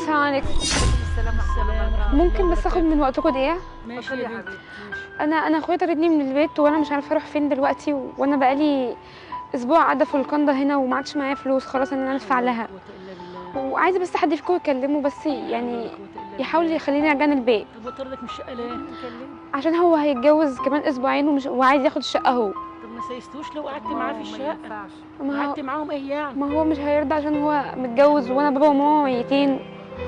السلام عليكم. السلام. ممكن بس اخد من وقتكم دقيقه؟ ماشي يا حبيبتي. انا اخويا طردني من البيت وانا مش عارفه اروح فين دلوقتي، وانا بقالي اسبوع قاعده في القنده هنا وما عادش معايا فلوس خلاص ان انا ادفع لها، وعايزه بس حد فيكم يكلمه بس يعني يحاول يخليني ارجع البيت. طب وطردك من الشقه ليه؟ نكلمه. عشان هو هيتجوز كمان اسبوعين وعايز ياخد الشقه هو. طب ما سيستوش لو قعدت معاه في الشقه؟ ما هو قعدت معاهم ايه يعني؟ ما هو مش هيرضى عشان هو متجوز وانا بابا وماما ميتين.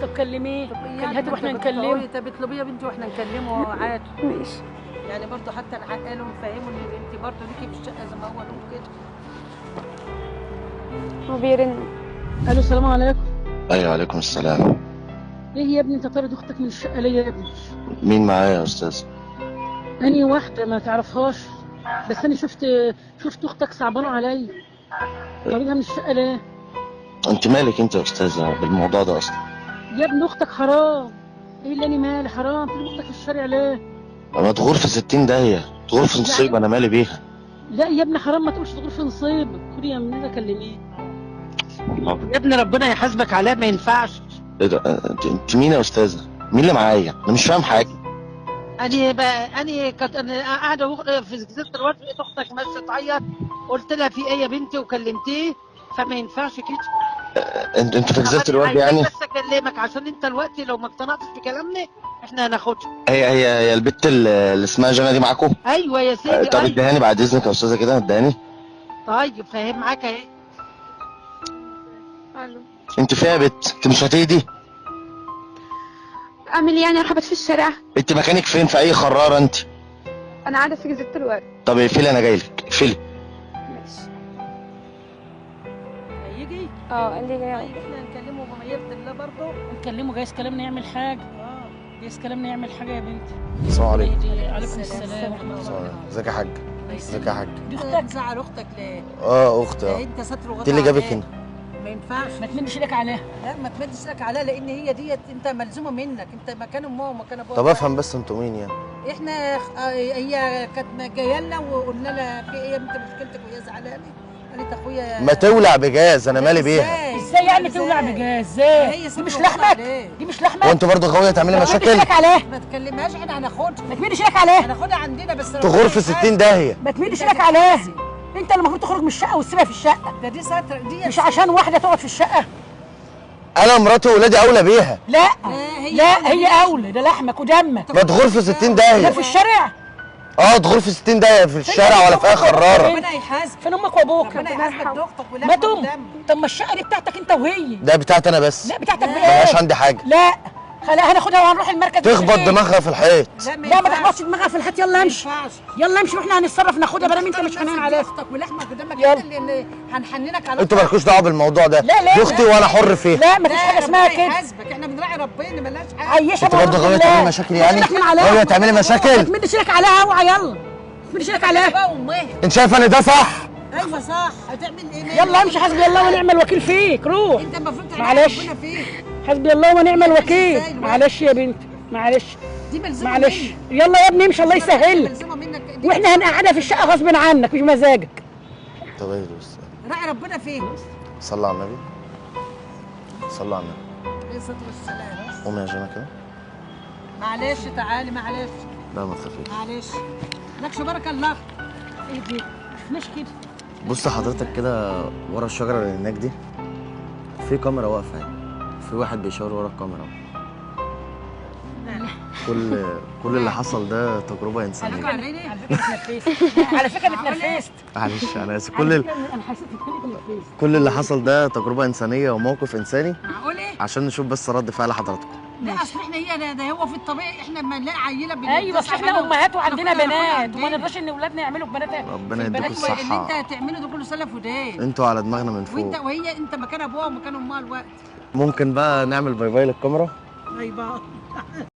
طب كلميه، هاتي واحنا نكلمه. طب اطلبيه يا بنتي واحنا نكلمه عادي. ماشي. يعني برضه حتى نعقله ونفهمه ان انت برضه ليكي في الشقه زي ما هو له كده. هو بيرن. الو السلام عليكم. ايوه عليكم السلام. ليه يا ابني انت طارد اختك من الشقه ليه يا ابني؟ مين معايا يا استاذ؟ اني واحده ما تعرفهاش، بس انا شفت اختك صعبانه عليا. طاردها من الشقه ليه؟ انت مالك انت يا استاذه بالموضوع ده اصلا؟ يا ابني اختك حرام. ايه اللي انا مالي حرام؟ تجيب اختك في الشارع ليه؟ انا تغور في 60 داهيه، تغور في نصيب، انا مالي بيها. لا يا ابني حرام، ما تقولش تغور في نصيبك. خدي يا منى كلميه. والله يا ابني ربنا يحاسبك عليه، ما ينفعش. ايه ده؟ انت مين يا استاذه؟ مين اللي معايا؟ انا مش فاهم حاجه. انا قاعده في جزيره الواد، لقيت اختك ماشيه تعيط، قلت لها في ايه يا بنتي وكلمتيه، فما ينفعش كده. انت في جزيره الواد أنا يعني؟ بس اكلمك عشان انت دلوقتي لو ما اقتنعتش بكلامنا احنا هناخدها. هي البت اللي اسمها جنى دي معاكم؟ ايوه يا سيدي. طب أيوة. اديهاني بعد اذنك يا استاذه كده، اديهاني. طيب فاهم معاك اهي. الو. انت فيها يا بت؟ انت مش هتهدي؟ اعمل ايه يعني؟ اروح ابات في الشارع؟ انت مكانك فين؟ في اي خراره انت؟ انا قاعده في جزيره الورد. طب اقفلي، انا جاي لك، اقفلي. ماشي. هيجي. قال لي جاي. طيب احنا هنكلمه بميرة الله برضه. نكلمه، جايز كلامنا يعمل حاجه. جايز كلامنا يعمل حاجه يا بنتي. السلام عليكم. عليكم السلام ورحمه الله. ازيك يا حاج؟ ازيك يا حاج؟ دي انت اختك. مزعل اختك ليه؟ اختي. انت ستر وغطا. انت اللي جابك هنا؟ ما ينفعش. ما تمدش ايدك عليها. لا ما تمدش لك عليها، لان هي ديت انت ملزومه منك، انت مكان امها ومكان ابوها. طب افهم بس، انتوا مين يعني؟ احنا هي كانت جايه لنا وقلنا لها في ايه يا بنت مشكلتك وهي زعلانه، قالت اخويا ما تولع بجاز، انا مالي بيها. ازاي يعني تولع بجاز؟ ازاي؟ دي مش لحمك، دي مش لحمك. وانت برضه غاويه تعملي ما مشاكل؟ تمدش ايدك عليها، ما تكلمهاش، احنا هناخدها. ما تمدش ايدك عليها، هناخدها عندنا بس تغور في 60 داهيه. ما تمدش ايدك عليها. انت اللي المفروض تخرج من الشقه وتسيبها في الشقه. ده دي ستر دي مش عشان واحده تقعد في الشقه. انا مراتي واولادي اولى بيها. لا هي لا، هي اولى، ده لحمك ودمك. ما تغور في 60 ده داهيه. في الشارع. تغور في 60 داهيه في الشارع ولا في اي خراره. ربنا يحاسبك، فين امك وابوك؟ ربنا يحاسبك ضغطك ما ولحمك تم. ودم. طب ما الشقه دي بتاعتك انت وهي. ده بتاعتي انا بس، لا بتاعتك ما بقاش عندي حاجه. لا خليها، هناخدها وهنروح المركز. تخبط دماغها في الحيط. لا ما تخبطش دماغها في الحيط. يلا امشي، ينفعش. يلا امشي واحنا هنتصرف ناخدها بدل انت مش حنين عليها. ضغطك ولحمك ودمك يلا. انت اللي هنحننك على انتوا مالكوش دعوه بالموضوع ده. لا، لا، دي اختي وانا حر فيها. لا ما فيش حاجه اسمها ربنا كده. يحاسبك، احنا بنراعي ربنا مالناش حاجه. عيشها انت برضه غاويه تعملي مشاكل يعني؟ غاويه تعملي ما مشاكل؟ تمدش ايدك عليها. اوعى يلا، ما تمدش ايدك عليها. بقى امها. انت شايفه ان ده صح؟ ايوه صح، هتعمل ايه؟ يلا امشي، حسبي الله ونعم الوكيل فيك. روح. انت المفروض تراعي معلش. ربنا فيك. حسبي الله ونعم ازاي الوكيل. الوقت؟ معلش يا بنتي، معلش دي ملزومه معلش. منك. يلا يا ابني امشي، الله يسهل لك. ملزومه منك دي. واحنا هنقعدها في الشقه غصب عنك مش مزاجك. طب ايه بس؟ راعي ربنا فيك. صلى على النبي. صلى على النبي. عليه الصلاه والسلام. قومي يا جنى كده. معلش تعالي، معلش لا ما تخافيش. معلش. لكش بارك الله. ايه دي؟ مش كده. بص حضرتك كده ورا الشجره اللي هناك دي في كاميرا واقفه اهي، في واحد بيشاور ورا الكاميرا. كل اللي حصل ده تجربه انسانيه. على فكره اتنفست. معلش انا اسف. انا حسيت انك اتنفست. كل اللي حصل ده تجربه انسانيه وموقف انساني معقول ايه؟ عشان نشوف بس رد فعل حضراتكم. لا اصل احنا ده هو في الطبيعي احنا لما نلاقي عيله ايوه بس احنا امهات وعندنا بنات وما نرضاش ان اولادنا يعملوا بنات. ربنا يديكم اللي الصحه. انت هتعمله ده كله سلف ودين. انتوا على دماغنا من وانت فوق. وهي انت مكان ابوها ومكان امها الوقت. ممكن بقى نعمل باي باي للكاميرا؟ باي باي.